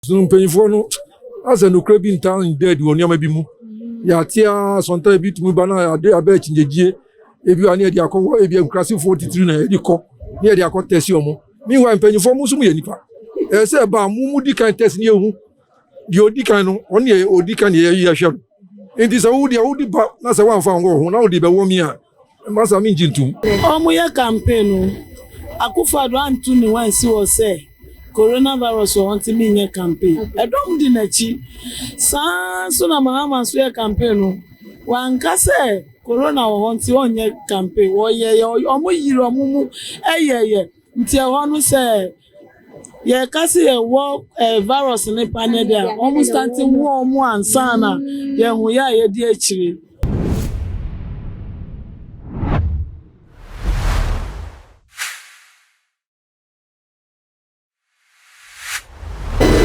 So mpanyinfo no asa no kra bi ntan dead woni ama bi mu ya tia sonta bi tumu bana ade abe chinjegie ebi ani e di akọ ebi enkrasi 43 na e di kọ ni e di akọ test omo meanwhile mpanyinfo mu so mu ye nipa e se ba mu di kan test ni ehu di odi kan no oni e odi kan ye ye hwe enti sa wo di ba na se wan fa ngo ho na wo di be wo mi a masa mi njintum omo ye campaign Akufo-Addo antu ni wan si wo se coronavirus want me in campaign. I don't di nachi. So na mama so ye campaign. Wan ka say corona want on ye campaign. Wo ye omo yiri omo mu ye. Nti e ho no say ye ka say ye wo virus ni pane dia. Omo starting wo omo ansa na ye hu ya ye di akire.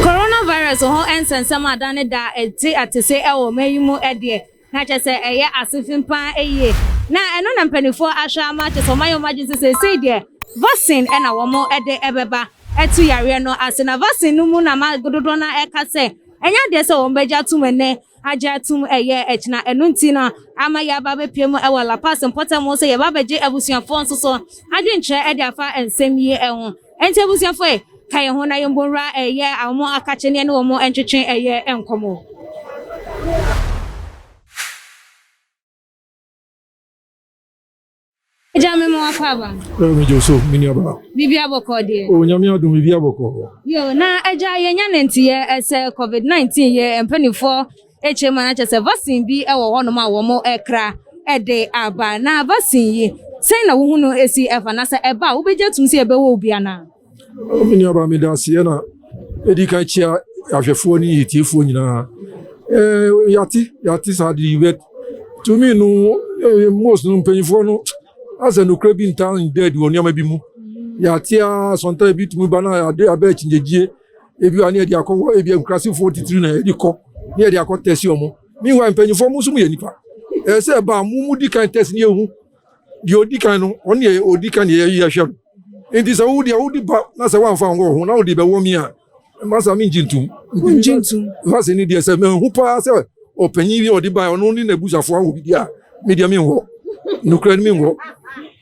Coronavirus ho ensensem adane da eti atese ewo mayimu ede na chese eye asifin pan eye na eno na mpanifo ahwa ma chese mayo magisi se de vaccine na womo ede ebeba etu yare no asena vaccine no mu na magododo na ekase enya de se wo beja tumene aja tum eye echna enu nti na ama ya ba bepiem ewo la pass important mo se ye ba beje abusuafo nso so adwenche ede afa ensem yi eho enti abusuafo kai ho na yembonra eye amo akache ne wo mo entwetwe eye enkomo ejame mo akaba mi joso mini aba bibi aboko de o nyame adum bibi aboko yo na eja ye nya ntie ese covid-19 ye empanifo echema na chese vaccine bi ewo ho no ma wo mo ekra ede aba na vaccine yi sei na wo hu no esi efa na se eba wo beje tum se ebe wo bia na mini aba mi da sie na edika chia ahwefo ni hitifo nyina yati sa di wet to me no most no mpanyinfo no asa no kra bi ntan dead woni ama bi mu ya tia sonta bi tumu bana ade abe chinjegie ebi ani e di akọ ebi enkrasi 43 na e di kọ ni e di akọ test omo meanwhile mpanyinfo mu so mu ye nipa e se ba mu di kan test ni ehu di odi kan no oni e odi kan ye ye hwe enti sa wo di ba na se wan fa ngo ho na wo di be wo mi a masa mi njintum vaccine di se me hu pa se opanyin bi odi ba ono ni na busafo awo bi dia media mi ho nukra mi ho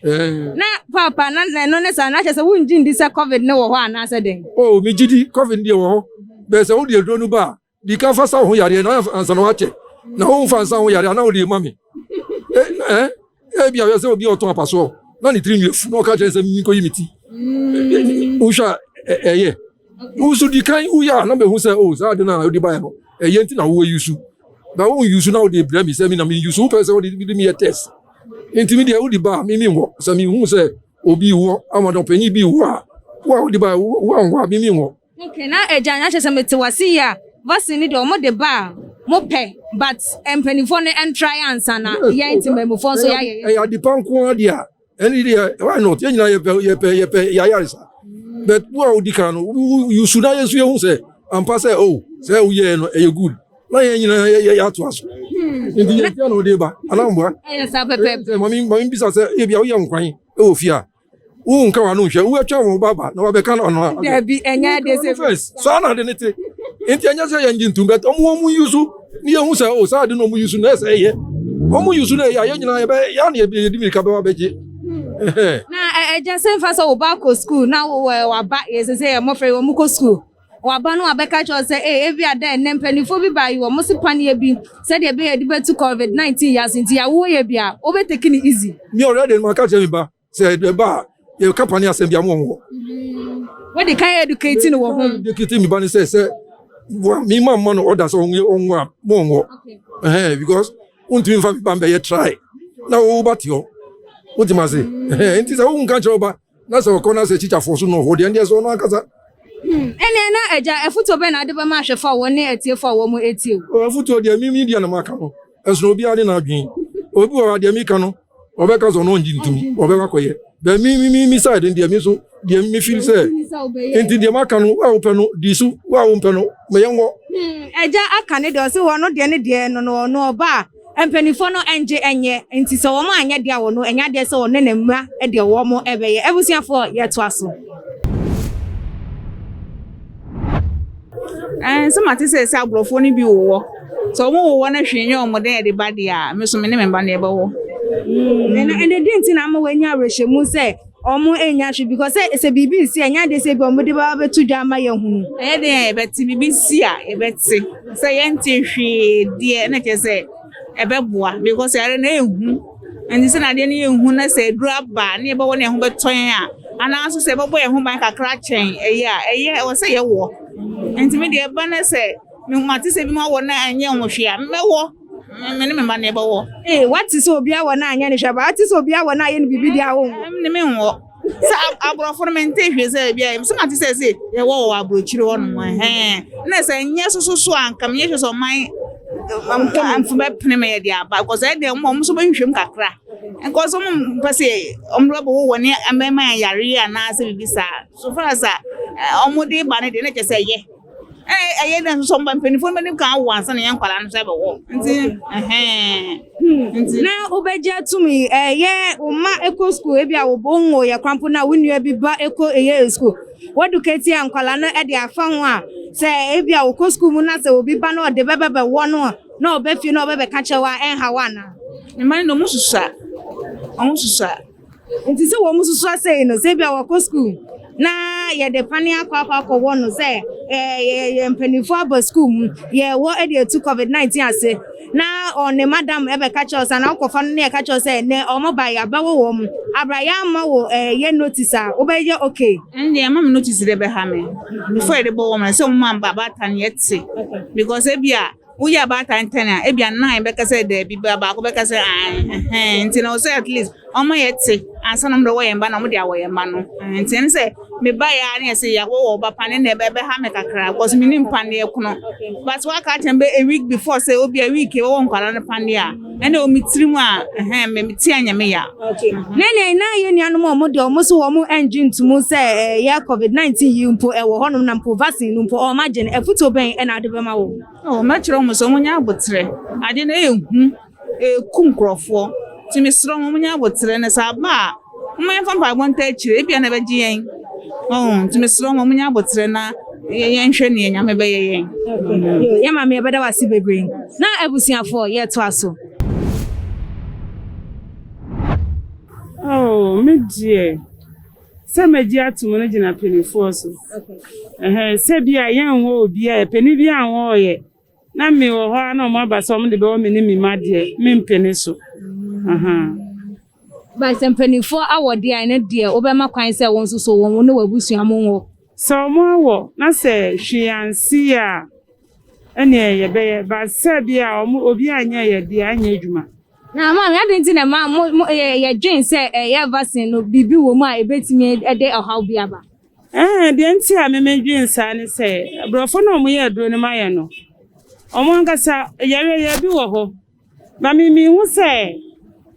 na papa na no ne sa na chese wo njin di se covid ne wo ho ana se den oh mi jidi covid di wo ho be se wo di edro nu ba di ka fa sa ho yare na ansa no wache na ho fa sa ho yare na wo di mami bia se obi oton apaso na ni tiri nyefu na ka chese mi ko yimiti usha eye usu di kan uya na be hu se oh sa de na odi ba no eye nti na wo yusu na wo yusu na wo de bra mi se mi na mi yusu pe se wo di mi test nti mi de odi ba mi wo se mi hu se obi wo amadon penyi bi wo wa odi ba wo mi wo okay na eja nya chese meti wasi ya vaccine de omo de ba mo pe but empanifo ne try answer na ye nti memufo so ya di panko dia eni dia why not ye nyina ye pe ya yarisa but wo odi kan no you should not yesu ye hu se ampa se oh se wo ye no e good na ye nyina ya to aso ndi ye dia no de ba anamboa sa pepe mami bisa se e bia wo ye nkwan e wo fia wo nka wa no hwe wo atwa wo baba na wa be kan no da bi enya de se first so na de nete enti enya se ye njintum bet omo yusu ni ye hu se oh sa de no mu yusu na se ye omo yusu na ye nyina ye be ya na ye bi di mi ka be wa beje na just fa so ba ko school na wa ba ye say mo frɛ wo mu ko school wa ba no abeka cho say ebi ada ne mpanifo bi ba yi wo mo se pane bi say de be ye di betu covid-19 ya sinti ya wo ye bia o be take it easy me already ma ka che mi ba say de ba ye company asem bia mo wo we dey can educate no wo ho educate mi ba ni say mi mama no order so onwa mo wo because unti mi fa ba be ye try na wo ba ti o Utimase. Enti sa unka choba. Na so kona se chicha for so no ho de ndi so no akasa. Ene na eja efuto be na de be ma hwefa wo ne etie fa wo mu etie. O efuto de mi media na maka no. Eso obi ade na adwen. Obi o de mi ka no. Obeka so no njintum. Obeka koye. De mi side de mi so de mi feel say. Enti de maka no wa ope no disu wa wo mpe no me yenwo. Eja aka ne de so wo no de no oba. Empanifo no enje enye nti so wo ma anya dia wo no enya dia se wo ne na mma e de wo mo ebeye ebusuafo ye to aso Some artists say abrofo ni bi wo. So mo wo na hwenye omode de ba dia, me so me ne me ba na e ba wo. And the didn't na mo wanya rehemu say omo enya hwe because say bibi si enya de say bi omo de ba betu dwa ma ye hu. De e beti bibi si a e beti. Say yenti hwe de na ke say e be boa because yare na ehu. And say na de na ehu na say dura ba na e ba wo na ehu beton a. Ana so say bobo ehu ban kakra chen eye o say ye wo. Enti me de ba na say me mati say bi ma wo na anya wo hwe a me wo. Me ne me ba na e ba wo. What is obi a wo na anya ne hwe ba? What is obi a wo na ye ne bibi dia wo? Me me wo. Sa abrofo me nte hwe say bia so mati say ye wo abrochiri wo no na say nya so anka me hwe so man am fu be pene me dia ba because e de mo so be hwem kakra enko so mo pese omro bo wo ne amema yare ana say bibi sa so far as omode ba ne de na ke say ye aye dan so mba penifo me ne kan wo ansa na yan kwala no say be wo nti na obeja tumi ye uma eco school e bia wo bonwo ye kwampo na wonu bi ba eco eye school waduketi ankwala no e de afa ho a say e bia wo school mu na say obi ba no de bebebe wo no na obefi na obebe ka chewa ha wa na me man no mususa nti se wo mususa say no say bia wo school na ye de pani akwa wo no say ye mpenifo aba school ye wo e de ℂovid-19 ase na on the madam ebe catch us and akofa no na catch us say ne omo ba ya ba wo mu abraya ma wo ye notice a obeje okay and the mama notice de be ha me before the bo woman so mama baba tan yetse because e bia wo ya ba tan tan a e bia nan be ka say de bi ba ko be ka say nti na say at least omo yetse ansa no mdo wo yemba na mo dia wo yemba no nti en say me ba ya na say ya wo ba pan na be ha me kakra because me nim pan e kuno but wa ka tembe a week before say obi a week e wo nkwala na pan ya ene o mitirimu a me ti anya me ya okay nene na ye nuanom omo de omo so wo mo engine tumu say ya ℂovid-19 yi mpo e wo honom na mpo vaccine mpo o ma gene efuto ben e na ade be ma wo ma chiro mo so mo nya abotre ade na ehu kum krofo ti me sro mo nya abotre na sa ba mo en fa pa bonta chire e bia na be gi yen ti me sro mo nya abotre na yen hwe ne nya me be yen ya ma me beda wasi bebre na abusiafo ye to aso me die se me gi atumo no gina penifo so se bia yen wo obi a peni bia anwo ye na me wo ho na mo ba so mo de be wo me ni mi ma die me mpeni so ba se penifo awode an ne die obema kwan se won so won no wabusuamo wo so mo wo na se hwiansi a ene ye be ba se bia obi anya ye die anya adwuma na ma me adenti na ma ye dwen se ye vaccine no bibi wo mu a ebetimi ede ohaw bia ba de nti a me dwen sa ne se brofo no mo ye duro ne ma ye no omo ngasa ye bi wo ho ba mi hu se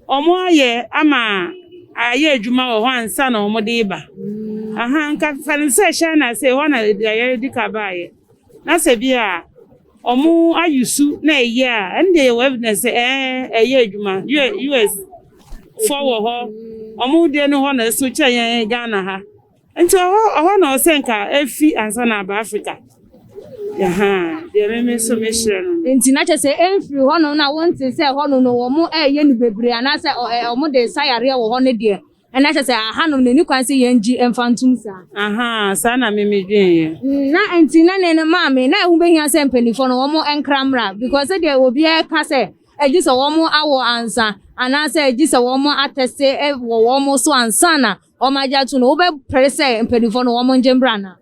omo aye ama aye adwuma wo ho ansa na omo de ba nka fanse sha na se ho na ye di ka ba ye na se bia omo ayusu na eye a ende evidence eye adwuma US for ho omo de no ho na so che ye Ghana ha nti ho na o senka efi ansa na ba Africa de me so me share no nti na che se enfri ho no na won te se ho no wo mo eye ni bebre ana se omo de sayare wo ho ne de na che se hanom ne ni kwan se yenji emfantum sa sa na me dwen ye na nti na ne ma me na ehu behia se mpanifo no wo mo enkramra because de obi e ka se eji se wo mo awo ansa ana se eji se wo mo atese wo mo so ansa na o ma ja tu no wo be prese mpanifo no wo mo njembra na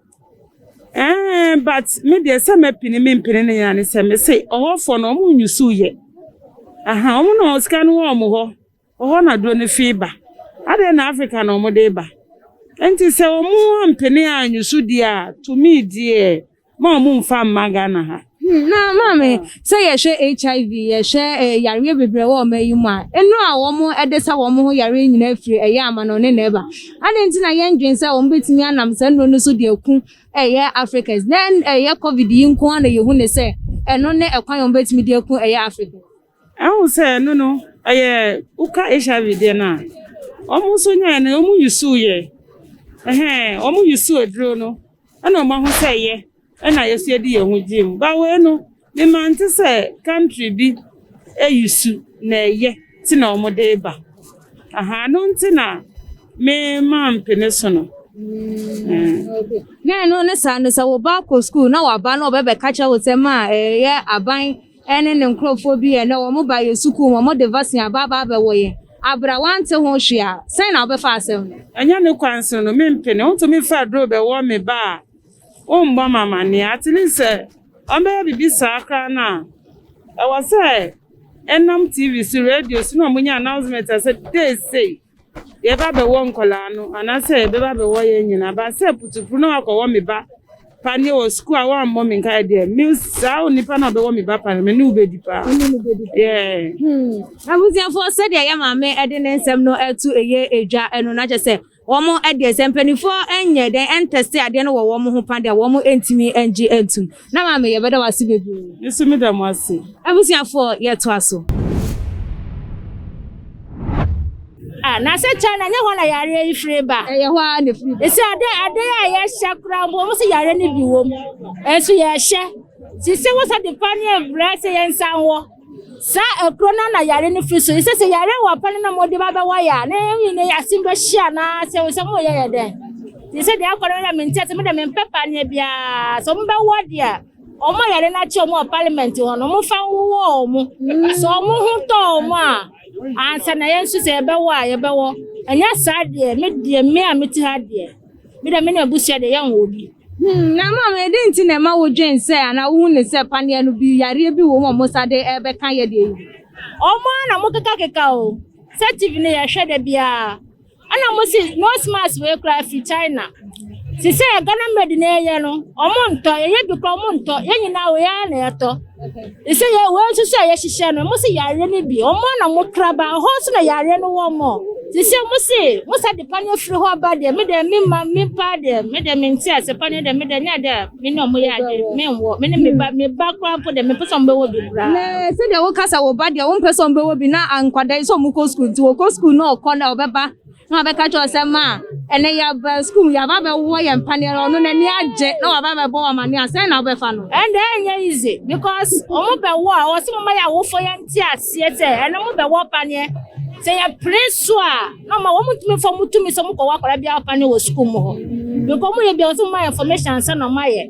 but me de se me pini ne ya ne se me se ohofo no mo nyusu ye omo no scan wo mo ho na do ne fiba ade na Africa no mo de ba enti se omo mpene anyusu dia to me die ma mo mfa maga na ha na mama se ye hwe HIV ye hwe yare bebre wo ma yimu a enu a wo mo edesa wo mo ho yare nyina afiri eye ama no ne neba ade nti na ye ndwen se wo mbetimi anam se no so de ku eye Africans then eye covid yi nko na ye hu ne se eno ne ekwan wo mbetimi de ku eye Africa awu se no eye uka HIV de na omo so nya na omo yusu ye omo yusu edro no ana omo ho se ye ɛna yɛsɛ di yɛn ho gym ba we no me man te say country bi eyusu na ɛyɛ ti na ɔmo de ba aha no ntina me man pene so no na no ne sa no sa wo ba ko school na wa ba na obebe ka cha wo se ma ye aban ene ne nkrofo bi e na wo mo ba ye school mo de vaccine aba be wo ye abra wante ho hwea sen na obefa asem anya ne kwanso no me mpene wo to me fa dro be wo me ba o mba mama ni at least ombe bibi sakra na e was say enam tv si radio si no munya announcement say they say ye ba be wo nkola no ana say be ba be wo ye nyina ba say putufuru no akọwo me ba pani o school a wa mom nka de me sa onipa na be wo me ba pa me ni ubedi pa yeah abuzia for said ya mama e de nsem no etu eye edwa eno na je say womo e de sempanifo enye den entest ade no wo mo ho pa de womo entimi enji entum na mama ye beda wase bebu yesu me da mo ase abuzia for ye to aso na se China nya hwana yare ifre ba ye hwa ne free ese ade ya ye hye kra mbo mo se yare ne bi wom enso ye hye si se wo sa de pani evra se ye nsan wo sa ekrona na yare ne free so ese se yare wa pani na modi ba wa ya na yin ne yasim ba hia na se wo se mo ye den si se de akọrọ na menti se me de me pepa ne bia so mbe wo dia omo yare na chi omo parliament ho no mo fa wo omo so omo hu to omo a ansa na yensu se ebe wo a yebe wo anya sa de me de me a meti ha de me de me na busia de yan wo bi na mama e dey nti na ma wo dwen se ana wo ne se pane no bi yare bi wo mo sa de ebe kan ye de omo na mo keka o se tv ne ya hwe de bia ana mo si no smarts we kra fi China si se Ghana made na ye no omo nto ye bi kra omo nto ye nyina wo ya na eto ise ye we so se ye hihye no mo si yare ne bi omo na mo kra ba ho so na yare no wo mo si se mo sa de pane firi ho ba de me de me ma me pa de me de me nti ase pane de me de nya de me no mo ya de me wo me ne me ba kra po de me person be wo bi bra na se de wo kasa wo ba de wo person be wo bi na ankwada so mo ko school ti wo ko school no ko na obeba na abeka cho se ma ene ya ba school ya ba be wo ye mpanero no na ni age na wa ba be bo wa mani ase na obefa no and then easy because omo be wo a wo se mo ya wo fo ya nti ase te ene mo be wo pane se ya prince a no ma wo mutumi fo mutumi so mo ko wa kwara bia pane wo school mo because mo ye bia wo se mo information se no ma ye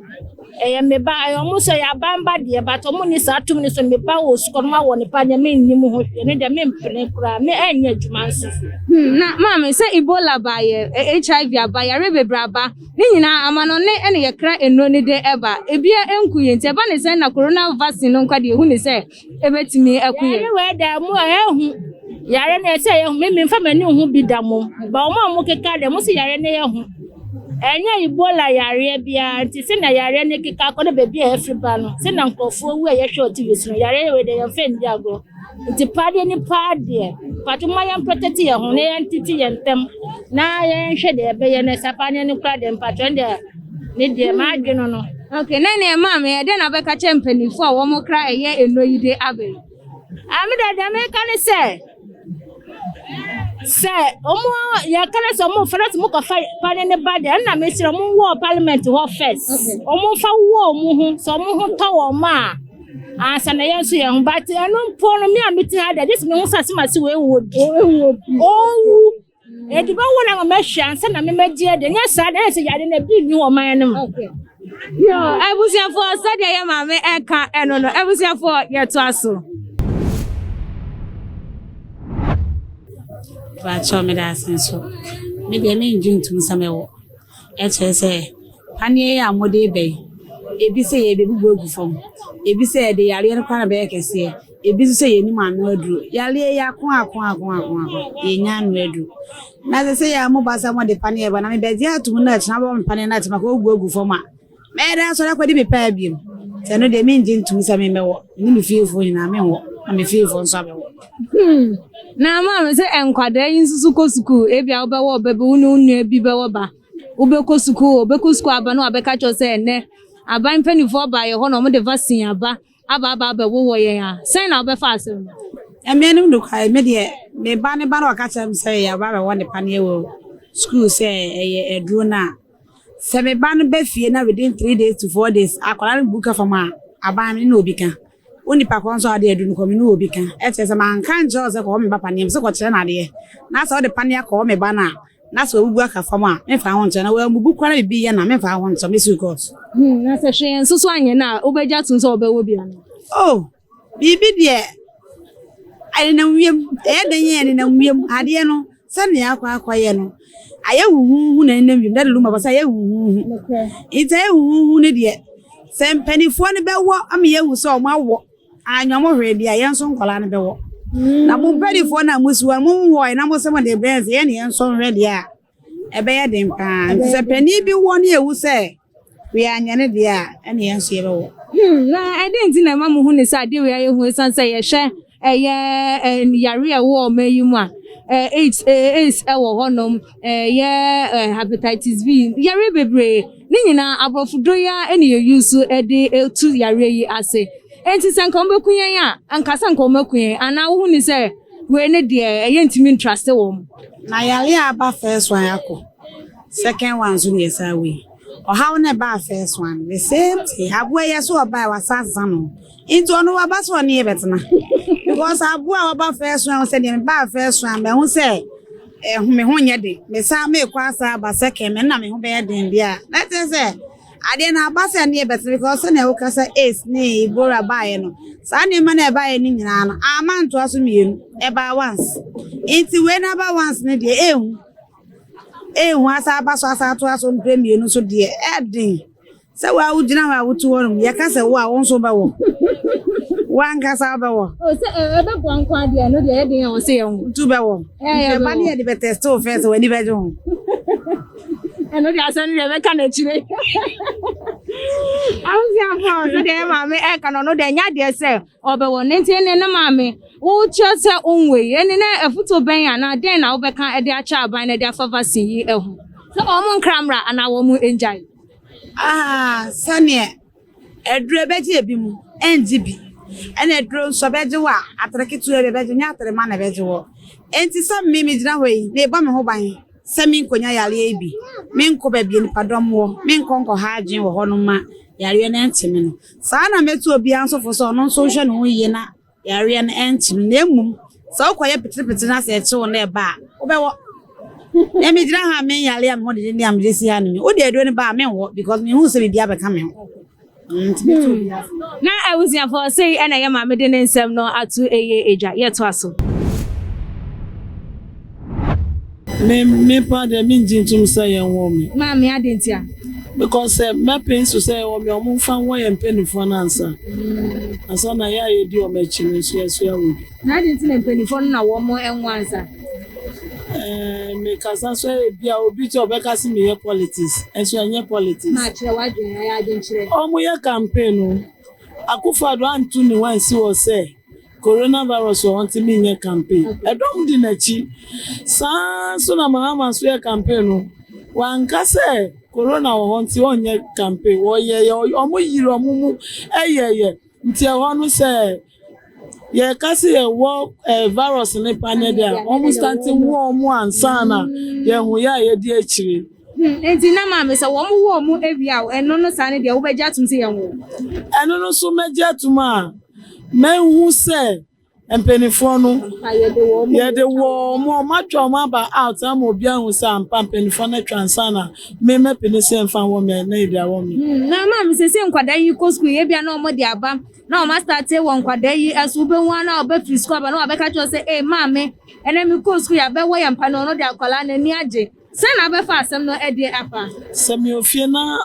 me ba omo so ya bamba de but omo ni sa tum ni so me ba wo school ma wo ni pane me nnim ho ne de me mpene kura me anya adwuma nso na mama se Ebola ba ye HIV aba ya rebebra ba ni nyina amano ne ene ye kra eno ni de eba ebia enkuye nti eba ne se na corona vaccine no nkwa de hu ni se ebetimi akuye yare we da mu ehu yare na se ehu me mfa mani hu bi da mu ba omo keka de mu se yare na ehu enya Ebola yare bia nti se na yare ne keka ko de bebi e Africa no se na nkofo wu ye hwe TV so yare we de ye fe ndi ago nti pade ni pade patu maya protect ye ho ne entity ye ntem na ye hwe de ebe ye ne sapane ni kra de mpatro de ne de ma adweno no okay na na mama ye de na be ka che mpanifo a wo mo kra eye enoyide abe amida de me kan se omo ya kana so mo fara mo ko fa pade ne bade na me sire mo wo parliament ho first omo fa wo mo hu so mo hu to wo ma ansa na yensu ye hu but eno mpo no me amiti ha de this me hu sase mase we wo owu e di ba wo na ma hwa ansa na me magie de nya sa de se yade na bi ni wo man no yo ebusia for sadia ye mama eka eno no ebusia for ye to aso ba cho me da senso me de me njuntum samewo e chese panie ya mode be ebi se ye be bubu egufom ebi se de yare no kwa na be kese ebi se ye ni ma no aduru yare ya ko ye nya no aduru na se ya mo basa mo de panie ba na me be dia atum na china ba panie na china ko bubu egufom a me da so na kwa de be pa biem se no de me njuntum samewo ni me fiefo ni na me wo na me fiefo nso abewo na mama se enkwada yinsusu ko school ebia obewo obebe unu ebi bewo ba obeko school aba no abeka cho se ene aba mpanifo ba ye ho no mo de vaccine aba bewo wo ye a sen na obefa asem eme no ndo kai me de me ba ne ba no aka chem se ya ba be wo ne pane wo school se eye eduro na Se me ba no be fie na within 3 days to 4 days akwala no buka from aban me na obi kan oni pa kon so ade edu no komi na obi kan e che se man kan jo se ko me ba panem se ko kire na ade na so de pania ko me ba na so bubu aka from me fa ho nche na we bubu kwa na bi ye na me fa ho nche me su course na se hwe so anye na obeja tun so obewo bia no oh bibi de ai na wiem e de ye na wiem ade no se ne akwa ye no aye huhu na nem wiem da luma ba sa ye huhu ite huhu ne de se mpanifo ne bewo am ye hu so ma wo anyomo hwe bia ye nso nkola ne bewo na mo mpanifo na musuwa mo wo na mo se mo de brains ye ne nso hwe de a ebe ye de mpa se pani bi wo ne ewu se we anya ne de a ene ye nso ye bewo na I didn't na ma mo hu ne sa de we aye hu san se ye hwe eye yare e wo mayimu a AIDS ewo honom hepatitis B yare bebre ni nyina abrofudo ya ene ye use de tu yare yi ase enti sanka omekunyen ya ankasa nka omekunyen ana wo ni se we ne de eye ntimi interest wo na yare aba first one yako second one so yes we or how ne ba first one the same thing abo ye so ba wasasa no into no aba so ne betena because abo aba first one say dem ba first one me hu say me hu nye de me sa me kwa sa ba second me na me hu be den dia that is say ade na aba say ne betena because na wo kasa ace ne ibora ba ye no sa ne ma na ba ye ni nyina no amanto aso mienu e ba once into we na ba once ne de hu asa aba so asa to aso mienu so de edin se wa ugina wa wutu wonum ye kasa wo a won so ba wo wanga sa ba wo o se ebe kwa kwa de no de ye den o se ye hu tu ba wo e ba ni de be test o first we ni be jo eno de asa ni de be kan achire awusi afọ so de ma me e kan no de nya de se obe wo ne ntie ne ma me wo che se onwe ene na efuto ben ya na den na wo be kan e de acha aban na de afafa sin yi ehu so o mu nkramra ana wo mu enjai sane edure beji ebi mu NGB ene edure so beji wa atrekitu ebe beji nya atre ma na beji wo enti sam mi gina hoyi na eba me ho ban se mi nkonya yale ebi mi nko ba bi nipa dom wo mi nko ha agin wo hono ma yare na ntimi no sa na metu obi anso fo so no so hwe no yiye na yare na ntimi na emum sa okoye pitipiti na se eche wo na eba wo be wo na me gina ha men yale am ho de ni am desi ha ni wo de edo ni ba men wo because me hu se bi bia be ka me ho na awusia for say ena ye ma me de nsem no atu eye eja ye to aso me pa de min jintum say yen wo me ma me adentia because me pain so say wo me o mu fa wo yen penifo na ansa ansa na ya ye di o me chine so ya wo na adentia penifo na wo mo enwa ansa me kasa so e bia obi ti obekasi me ye politics enso enye politics ma kire wadwen ya adenchire o mu ye campaign o akufado antu ni wan si wo say coronavirus want me nye campaign edom di nachi so na mama so ye campaign o wan ka say corona want onye campaign wo ye omo yiri omumu eyeye nti e ho no say ye kasi ye wo virus ni pane dia almost starting wo mu ansana ye hu ya ye di achire enti na ma me se wo mu wo mu ebia eno no sane dia wo beja tum se ye wo eno no so meja tum a me hu se empenifo no ye de wo mu matwa ma ba out am obi hu se ampa empenifo na transana me penise mfa wo me na ida wo me na ma me se nkwada yi ko school ye bia na o mo di aba na o ma start e won kwada yi asu be hu na o be free school ba na o be ka cho say ma me ene mi ko school ya be wo ya mpa no de akwala na ni age se na be fa asem no e de apa se mi ofie na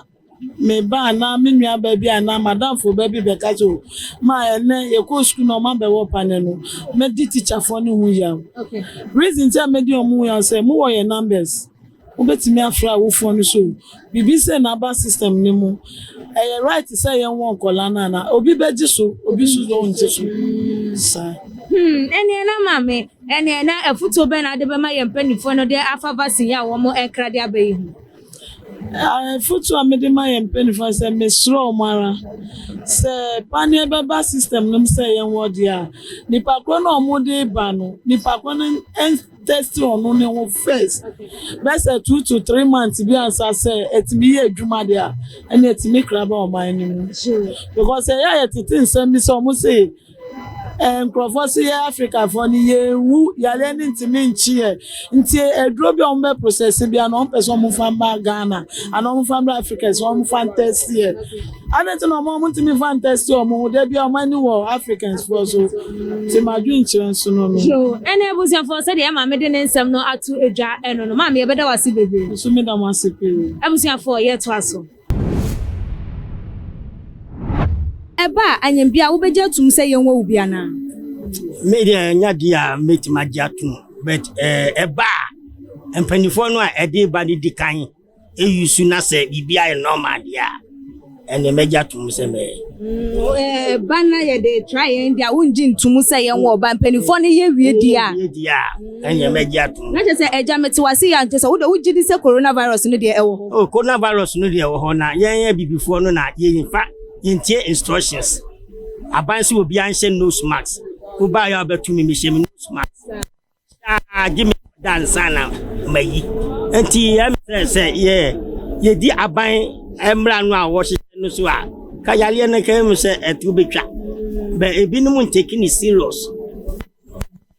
me ba na me nua ba bia na madam fo ba bi be ka cho ma ene ye ko school no ma be wo pa ne no me di teacher fo ni hu ya okay reason tell me di omu ya say mu wo ye numbers obetimi afra wo fo no so bibi say na ba system ni mu right say yen won kola na obi beji so obi so do nje so sa ene na mame ene na afuto be na de be ma ye mpanifo no de afa vaccine ya wo mo ekra de abayi hu futu amede ma ye mpanifo say me sro mara say pani be ba system no say yen wo dia nipa kro na omo de ba no nipa kro testing on ne ho first best 2 to 3 months bi ansa say etimi ye adwuma de a ene etimi kraba o man ni mu because ya tete nsam bi so mo say Nkrofo ya Africa for ni ye wu ya le ni ntimi nchi e nti eduro bi o me process bi an o person mo fan ba Ghana and o mo fan Africa so o mo fan test here and no mo ntimi fan test o mo de bi o mani wo Africans for so ti ma dwu insurance no no so ene ebusia for say de ma me de nsem no atu edwa eno no ma me be da wase bebe so me da ma se pe ebusia for ye to aso eba anyambia wo beja tum say yenwa ubia na media nya dia metima jatum but eba empanifo no a ede ba ni dikan eyusu na say bibia e normal dia ene meja tum say me bana ye de try ndia wonji ntum say yenwa oba empanifo no ye wie dia ene meja tum na je say eja metiwase ya nte say wo de wuji di say coronavirus no de ewo oh coronavirus no de ewo na yen bibifo no na yen fa yentie instructions abansi obi anhye nose mask uba ya betumi mi hye nose mask give me dance na mayi enti ya say ye di aban emra no a wo hye no so a ka yale na ka mu say etu betwa be ebinum take ni serious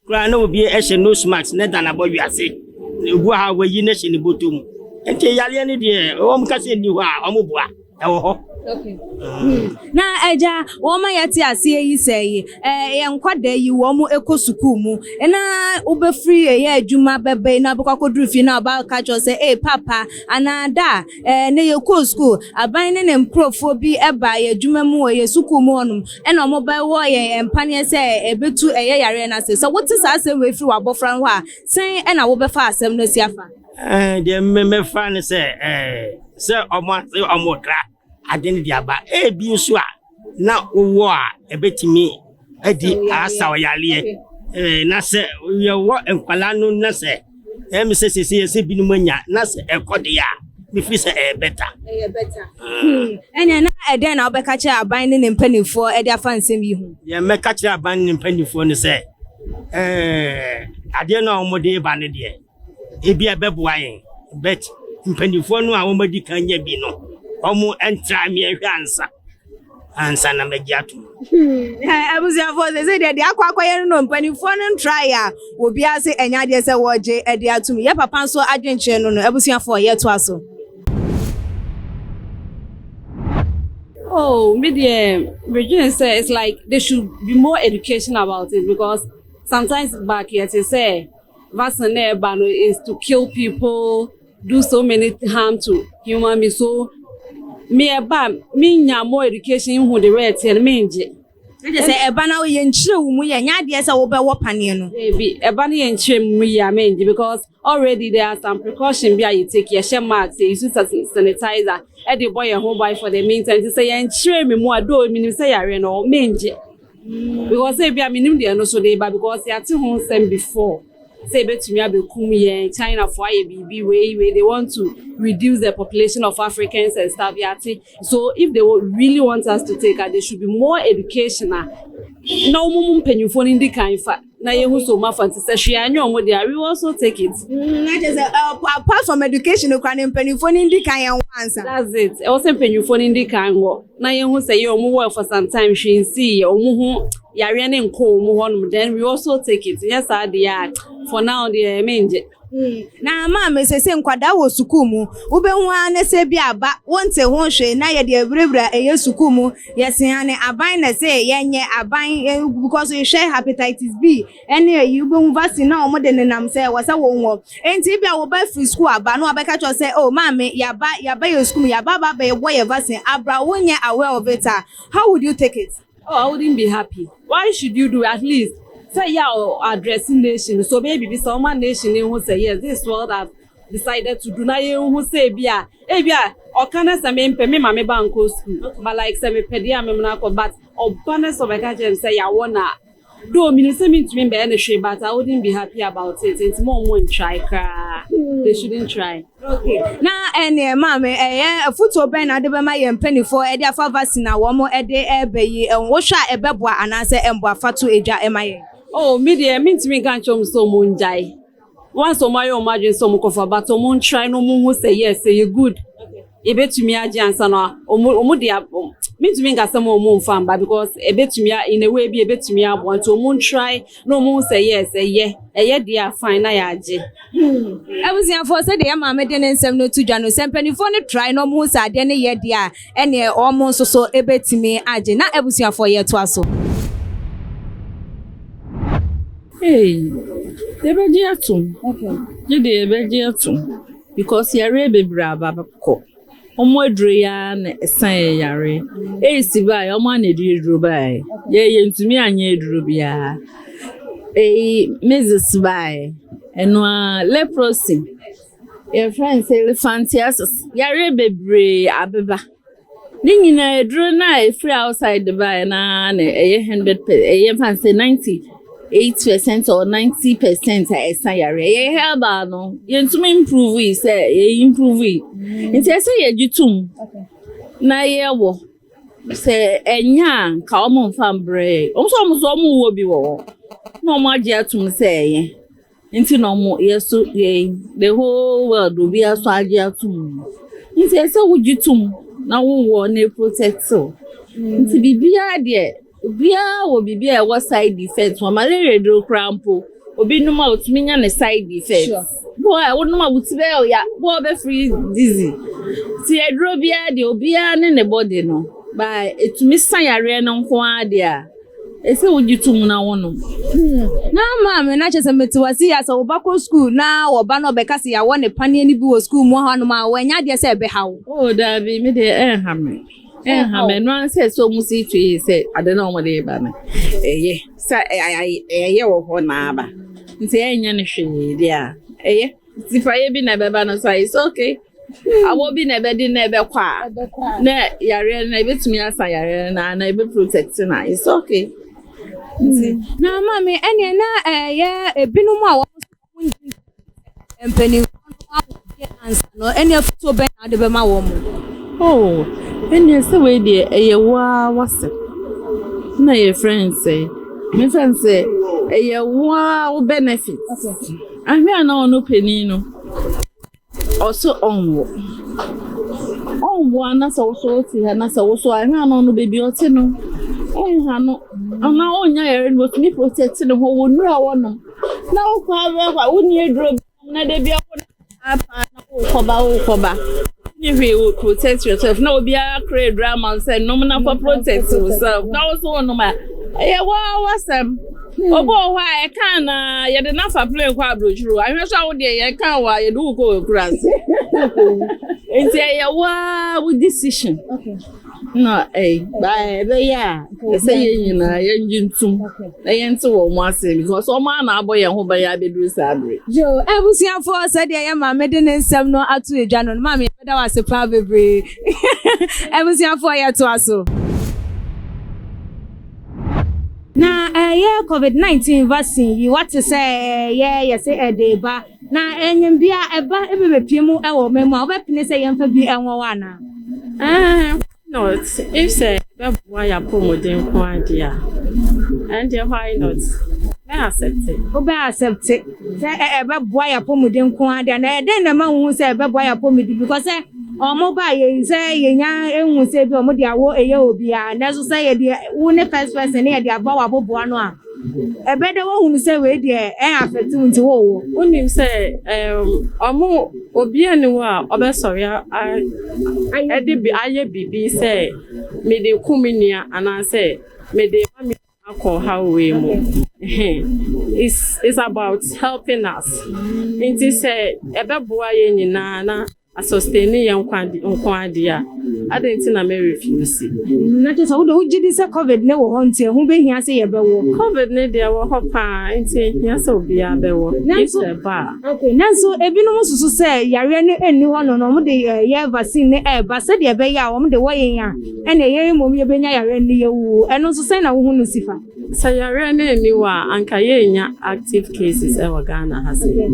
kra na obi hye nose mask na dana bo wiase ebu ha wayi na hye ni botom enti yale ne de o mu ka say ni ho a o mu boa e wo ho. Okay. Na eja woma yati ase yi sei ye nkwada yi wo mu ekosuku mu na ube free ye adwuma bebe na bokwakodru fi na ba ka cho say papa anada ne ye ko school aban ne mprofo bi eba ye adwuma mu ye suku mu onum na omo ba wo ye empane say ebetu eye yare na say so what is asem we free wabofran ho a sen na wo be fa asem no si afa de me fa ne say omo tra adeni dia ba bi nso a na owo a ebetimi adi asa oyale na se ye wo enkwala no na se em se binu anya na se ekode ya me fi se better enya na eden na obeka che aban ne mpanifo edi afa nsem yi hu ye meka che aban ne mpanifo ne se ade na omode ba ne de ebi ebeboa yen bet mpanifo no a omadi kan nya bi no omo entra mi ansa na megiatu abuzia for say de akwakoye no mpanifo no try a obi ase enya de se woje ede atum ye papa so adwenche no abuzia for ye to aso oh media Virginia say it's like there should be more education about it because sometimes back here they say vaccine is to kill people, do so many harm to human beings. So me nya more education who the right and menje. Just say eba na ye nchire wo mu ye nya de say wo be wo pane no. Ebi eba na ye nchire mu ya menje because already there are some precaution be you take your share mask, you use sanitizer, e dey boy your home buy for the meantime. Say ye nchire me mu ado mi say yare no menje. Because ebi minim de no so dey ba because you ati ho sem before. Say betumi abekum ye China for IBB way they want to reduce the population of Africans and stuff yati. So if they really want us to take there should be more educational. No mum penyufo ndi kan fa na ye hu so ma fanti say hwe anyo mo dey we also take it. Apart from education kwan penyufo ndi kan ye wansa. That's it. E also penyufo ndi kan ho na ye hu say ye omo work for some time hwe see omo hu yare ne nko omo honum then we also take it. Yes are for now the menje. Na ma se nkwada wo suku mu ube hu ane se bi aba wonte ho hwe na ye de ebrebra eye suku mu yesen ane aban na se yenye aban because you share hepatitis B ene you be hu vaccine na omo de nenam se wasa wo nwo enti bia wo ba free school aba no abeka cho se oh maame yaba ye school yaba ba ye boy vaccine abra wonye aware of it. How would you take it? Oh, I wouldn't be happy. Why should you do at least say addressing nation? So maybe someone nation who say yes, this is what I've decided to do. Now who say bia or can I say me mama banko school, but like say me pedia me mnako but or bonus of a say I wanna do me say me to me be any but I wouldn't be happy about it. It's more try cry. They shouldn't try. Okay. Na ene mama football ben na de be ma ye mpanifo e de afa vaccine na wo mo e de ebe yi wo hwa ebeboa anase embo afato eja emaye. Oh, media means me can't show so moonjai. once omayo imagine so mukofa but omo try no mo say yes say you good ebetumi age ansa no omo de me to me nka some omo mfam ba because ebetumi in a way bi ebetumi abo nti omo try no mo say yes eye dia fine na ya age Ebusiafo say de ma me de nsem no tudwa no sempanifo ne try no mo say ade ne ye dia ene omo so ebetumi age na ebusiafo ye to aso. Hey, debeji atum. Okay. Jide debeji atum because yare bebra baba ko. Omo edru ya na esan yare. Si ba ya omo na edru ba. Ye ntumi anya edru bia. Mrs. By eno leprosy. Your friend say elephantiasis. Yare bebre abeba. Ni nyina edru na free outside the by na 100% fancy 98% or 90% esan yare. Ye help no. Ye ntumi improve say ye improve. Nti say ye gitum. Na ye wo. Say enya ka omo mfam bre. Omo wo bi wo. No more atum say nti no mo yeso ye the whole world will be aso atum nti ese wugitum na wo na protect so nti bibia de bia wo bibia e what side effect wa malaria do crampo obi no ma otumi nya ne side effect boy wo no ma butibe ya bo be free dizzy ti edro bia de obia ne body no ba etumi san yare no nko ade a ese wugitum na wono na mama na chese metiwasi ya so obako school na oba no bekasi ya wone pane ni bi wo school mo hanu ma wanya de se be hawo da bi me de hame no an se so musi twi se ade na omo de ba me sa wo ho na aba nti enya ne hwe de a sifaye bi na beba no so is okay awo bi na be di na be kwa na yare na betumi asa yare na be protect na it's okay. Na mama ene na ye ebinum a wo empeni answer no ene futo be na de be ma wo mo ene se we de eye wa wase na your friends say me friends say eye wa benefit okay ahwe na ono peni no also onwo na so ti na so ahwe na ono baby oti no hano ana onya yare no tumi protect no ho wonura wono na okwa woni edro na de bia ko apa na koba if you protect yourself na obi a create drama and say no na for protect yourself na also no ma wasam obo hwa e kan na ye de na fa play kwa brochuru ahwe so wo de ye kan wa ye do ko grass enti ye with decision okay no yeah say yin na yen jintum na yen to wo mo ase because o ma na aboye ho ba ya bedru sabre jo ebusiafo say de ye ma me de nsem no atu edwa no ma me da wase pa bebre ebusiafo ya to aso na ℂovid-19 vaccine yi what say say dey ba na enyim bia eba ebebepie mu e wo memu a obepine say yemfa bi enwo wa na not if say why ya promoting kwadia and why not be accept it say ebe boa ya pomuden kwadia na e den na ma hu say ebe boa ya pomudi because say omo ba ye say yenya ehun say bi omo de awo eye obi a na so say ye de wo ne first person ye de aba wa bobo no a ebe de wo hu say we de affect nti wo onim say omo obi ani wo a obesori ade bi aye bibi say me de kuminia ana say me de mami akọ how we mo it's about helping us nti say ebe boa ye nyina na sustain yan kwandi a adenti na me refuse na te so do gidi say covid ne wo honte hu be hia say ye be wo covid ne de wo hopa nti hia say obi a be wo it's a bar okay nanso ebinum susu say yare ne eni ho no mo de ye vaccine ne ba say de be ya wo mo de wo yen a ene ye mo ye benya yare ne ye wu eno so say na wo hu no sifa say yare ne eni wa anka ye nya active cases e wa Ghana ha say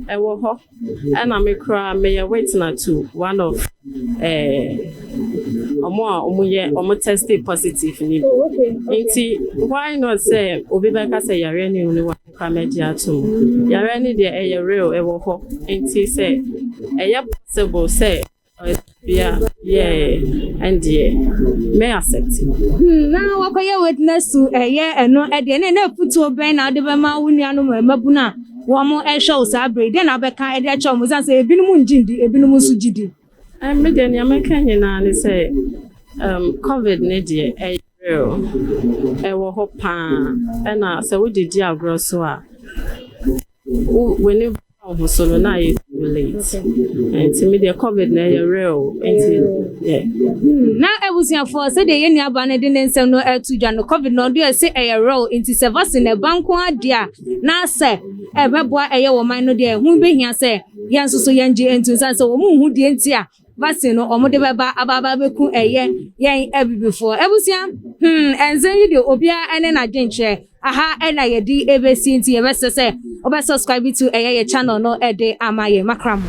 e wo ho na me kra me ye wait na to one of omo tested positive ni nti why not say obi ba ka say yare ni only one Pameji atum. Yare ni de eye real ewo ho. Enti say eye possible say yeah and may accept. Na wakoye witness to eye eno e de na putu oben na de be ma wunu anu mabuna wo mo e show sa breed na be kan e de cho mo say ebinum njindi ebinum su jidi. Me de ni amaka nyina ni say covid ne de eye real ewo ho pa e na say we didi agro so a when you so no na you late and me the covid na real and yeah na ebusiafo say de yeni aba na de nsem no atudwa no covid no do say real into service na banko adia na say ebeboa eye wo man no de hu behia say yan so yanje entu san say wo mu hu de enti a vaccine no omo de beba ababa beku eye yen ebibifo ebusia enzen yi de obia ene na dwenche aha ena ye di ebesi enti ye bese say oba subscribe to eye channel no ede amaye makramo.